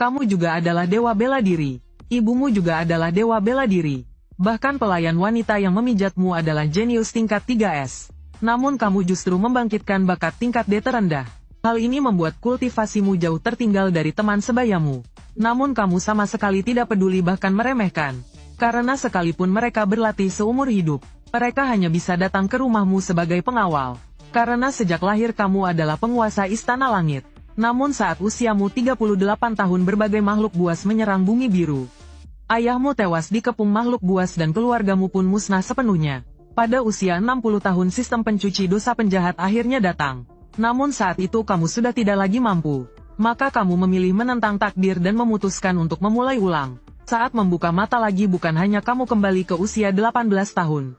Kamu juga adalah dewa bela diri. Ibumu juga adalah dewa bela diri. Bahkan pelayan wanita yang memijatmu adalah jenius tingkat 3S. Namun kamu justru membangkitkan bakat tingkat D terendah. Hal ini membuat kultivasimu jauh tertinggal dari teman sebayamu. Namun kamu sama sekali tidak peduli bahkan meremehkan. Karena sekalipun mereka berlatih seumur hidup, mereka hanya bisa datang ke rumahmu sebagai pengawal. Karena sejak lahir kamu adalah penguasa Istana Langit. Namun saat usiamu 38 tahun berbagai makhluk buas menyerang bumi biru. Ayahmu tewas dikepung makhluk buas dan keluargamu pun musnah sepenuhnya. Pada usia 60 tahun sistem pencuci dosa penjahat akhirnya datang. Namun saat itu kamu sudah tidak lagi mampu. Maka kamu memilih menentang takdir dan memutuskan untuk memulai ulang. Saat membuka mata lagi bukan hanya kamu kembali ke usia 18 tahun.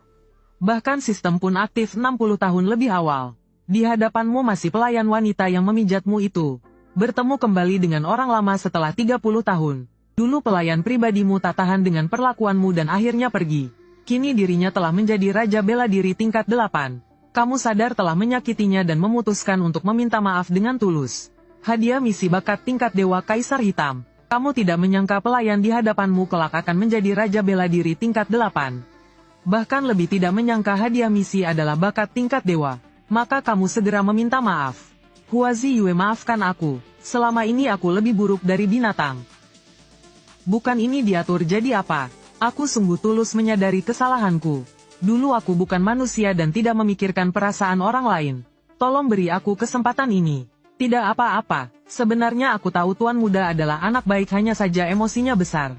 Bahkan sistem pun aktif 60 tahun lebih awal. Di hadapanmu masih pelayan wanita yang memijatmu itu. Bertemu kembali dengan orang lama setelah 30 tahun. Dulu pelayan pribadimu tak tahan dengan perlakuanmu dan akhirnya pergi. Kini dirinya telah menjadi raja bela diri tingkat 8. Kamu sadar telah menyakitinya dan memutuskan untuk meminta maaf dengan tulus. Hadiah misi bakat tingkat dewa Kaisar Hitam. Kamu tidak menyangka pelayan di hadapanmu kelak akan menjadi raja bela diri tingkat 8. Bahkan lebih tidak menyangka hadiah misi adalah bakat tingkat dewa. Maka kamu segera meminta maaf. Huazi Yue, maafkan aku. Selama ini aku lebih buruk dari binatang. Bukan ini diatur jadi apa? Aku sungguh tulus menyadari kesalahanku. Dulu aku bukan manusia dan tidak memikirkan perasaan orang lain. Tolong beri aku kesempatan ini. Tidak apa-apa, sebenarnya aku tahu tuan muda adalah anak baik, hanya saja emosinya besar.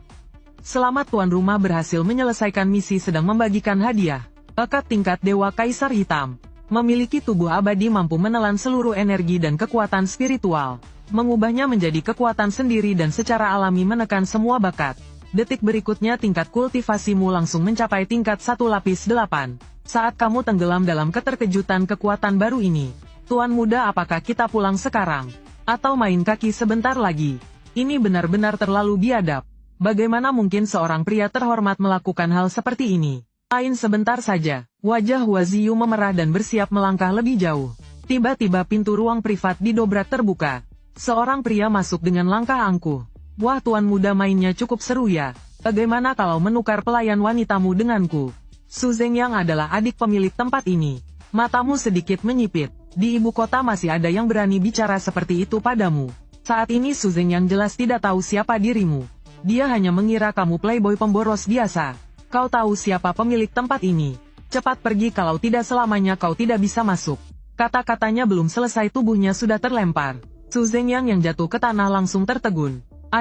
Selamat, tuan rumah berhasil menyelesaikan misi sedang membagikan hadiah. Bakat tingkat dewa Kaisar Hitam. Memiliki tubuh abadi mampu menelan seluruh energi dan kekuatan spiritual. Mengubahnya menjadi kekuatan sendiri dan secara alami menekan semua bakat. Detik berikutnya tingkat kultivasimu langsung mencapai tingkat 1 lapis 8. Saat kamu tenggelam dalam keterkejutan kekuatan baru ini. Tuan muda, apakah kita pulang sekarang? Atau main kaki sebentar lagi? Ini benar-benar terlalu biadab. Bagaimana mungkin seorang pria terhormat melakukan hal seperti ini? Main sebentar saja. Wajah Huaziyu memerah dan bersiap melangkah lebih jauh. Tiba-tiba pintu ruang privat didobrak terbuka. Seorang pria masuk dengan langkah angkuh. Wah, tuan muda, mainnya cukup seru ya. Bagaimana kalau menukar pelayan wanitamu denganku? Su Zhengyang adalah adik pemilik tempat ini. Matamu sedikit menyipit. Di ibu kota masih ada yang berani bicara seperti itu padamu. Saat ini Su Zhengyang jelas tidak tahu siapa dirimu. Dia hanya mengira kamu playboy pemboros biasa. Kau tahu siapa pemilik tempat ini? Cepat pergi, kalau tidak selamanya kau tidak bisa masuk. Kata-katanya belum selesai tubuhnya sudah terlempar. Su Zhengyang yang jatuh ke tanah langsung tertegun.